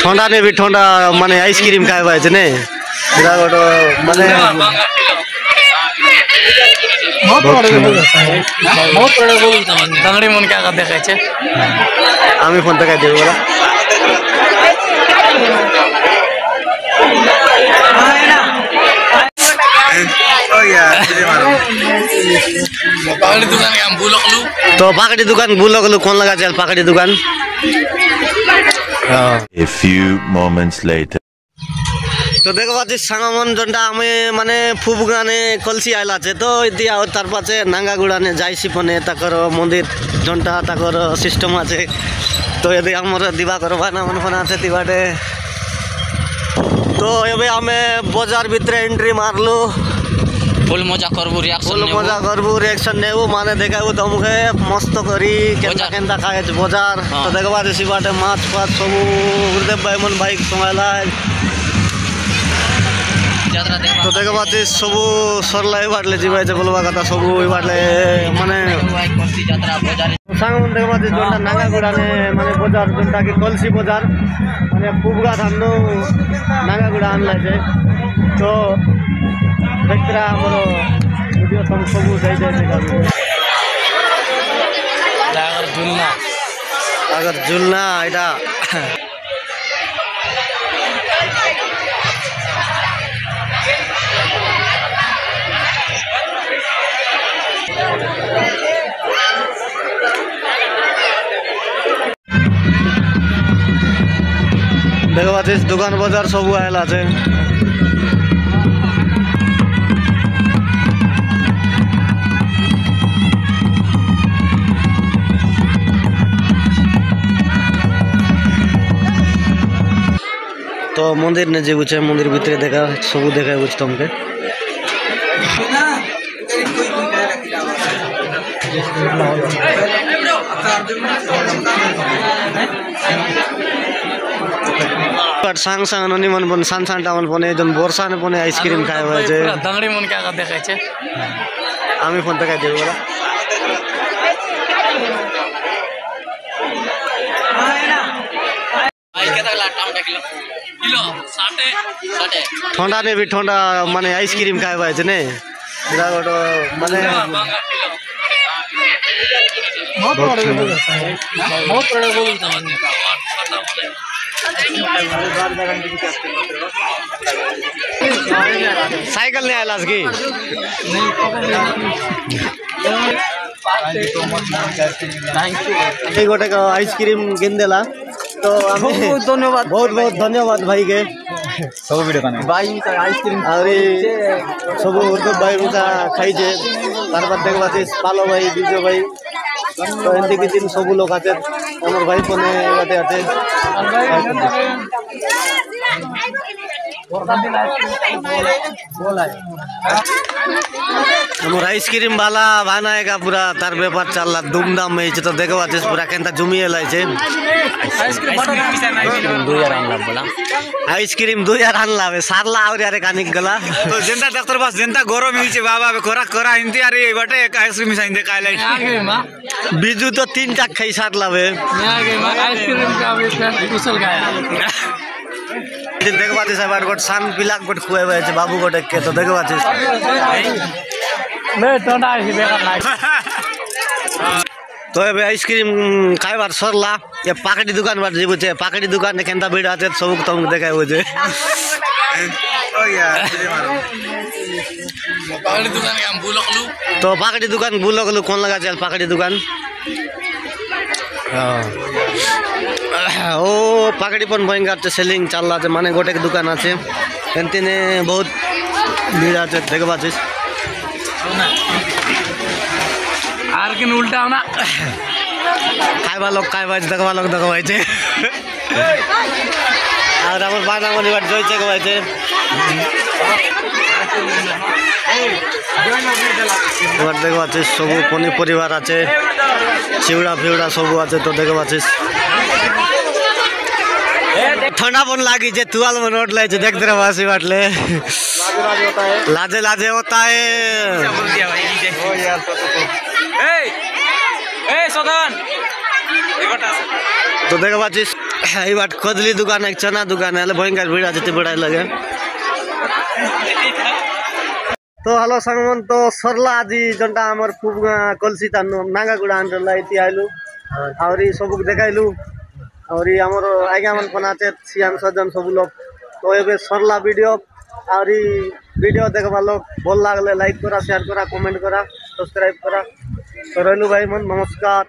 ठंडा ने भी ठंडा माने आइसक्रीम खाए भाई ने माने दंगड़ी मन क्या देखा छे आमी फोन तक देबो बोला ओ यार पाकड़ी दुकान के हम बुलकलू तो पाकड़ी दुकान बुलकलू कौन लगा चल पाकड़ी दुकान A few moments later तो देखो बात सांगमन जनटा हमें माने फुबगाने कलसी आइला छे तो इतिया और तार पाछे नांगागुड़ा ने जाइसी पने ताकर मंदिर जनटा ताकर सिस्टम আছে तो यदि हमर दिवाकर भाना मन फना আছে तिबाटे तो एबे हमें बाजार भीतर एंट्री मारलू फुल मजा करबू रिएक्शन नेबू माने देखाबू तुमके मस्त करी केनता केनता खाए बाजार तो देखबा देसी बाटे माछ फाछ सब गुरुदेव भाई मन बाइक संभाला तो देखबा दे सब सरला ए बाटले जीवाय जे बोलबा कथा सब ए बाटले माने सांग मन देखबा दे जोंटा नागागुड़ा ने माने बाजार जोंटा की कलसी बाजार माने फुबगा थानो नागागुड़ा आनला जे तो देखरा हमरो वीडियो सब सब जाय जाय अगर झुलना एटा देखो दुकान बाजार सब आएला छे तो मंदिर ने जेबू छे मंदिर भीतर देखा सब देखा बुझ तुमके सांग सांग ननी मन बन सान सान टावन बने जन वर्षा ने बने आइसक्रीम खाए हुए छे दंगड़ी मन क्या देखा छे आमी फोन तक देबो बोला ठंडा ने भी ठंडा माने आइसक्रीम खाए हुए छे ने माने साइकिल नहीं आयलास की गोटे का आइसक्रीम किन देला तो धन्यवाद बहुत बहुत धन्यवाद भाई के सब वीडियो भाई आइसक्रीम सब उर्दू भाई मुझा खाई तार बाद देखबा पालो भाई विजय भाई तो एंती के दिन सब लोग आते हमर भाई पने बाटे आते हमर आइसक्रीम वाला भानाएगा पूरा तार व्यापार चलला धूमधाम में तो देखबा पूरा केनता जुमिए लाई छे आइसक्रीम 2000 आनला बे सारला और यारे कानिक गला तो जनता डॉक्टर बस जनता गौरव मिलचे बाबा कोरा कोरा इंती अरे बटे एक आइसक्रीम साइन दे कायलाई बिजू तो 3 चाक खाई सारला बे आइसक्रीम का कुशल खाया देखबा दे साहब गोट सान पिलाक गोट खुए हुए छे बाबू गोट के तो देखबा दे मैं ठंडा है बेकार ना तो ए आइसक्रीम खाए बार सरला ये पाकड़ी दुकान बार जेबू छे पाकड़ी दुकान ने केनता भीड़ आते सब तुम देखाय हो छे ओ यार पाकड़ी दुकान के हम बुलकलू तो पाकड़ी दुकान बुलकलू कौन लगा चल पाकड़ी दुकान ओ पाकड़ी पन भयंकर सेलिंग चल रहा है माने गोटे के दुकान आछे एंतीने बहुत भीड़ आछे देखबा छे आर के उल्टा ना खाइबा लोग खाइबा देखबा लोग देखबा छे और हमर बाना मनी बात जोइ छे कहबा छे और देखबा छे सब पनी परिवार आछे चिवड़ा फिवड़ा सब आछे तो देखबा छे ठंडा पन लागी छे तुआल में नोट लाई छे देखते रह वासी बाटले लाजे लाजे होता है ओ यार ए सदन तो देखा पाचिस ये बाट कदली दुकान एक चना दुकान है भयंकर भीड़ आज बड़ा लगे तो हेलो संगमन तो सरला आज जोटा आमर खूब कलसी नागागुड़ा आनला ये आइलु और सब देखाइलु और आमर आज्ञा मन पनाचे सियान सज्जन सब लोग तो ये सरला वीडियो और वीडियो देखा लोग भल लगले लाइक करा शेयर करा कमेंट करा सब्सक्राइब करा तो रही भाई मन नमस्कार।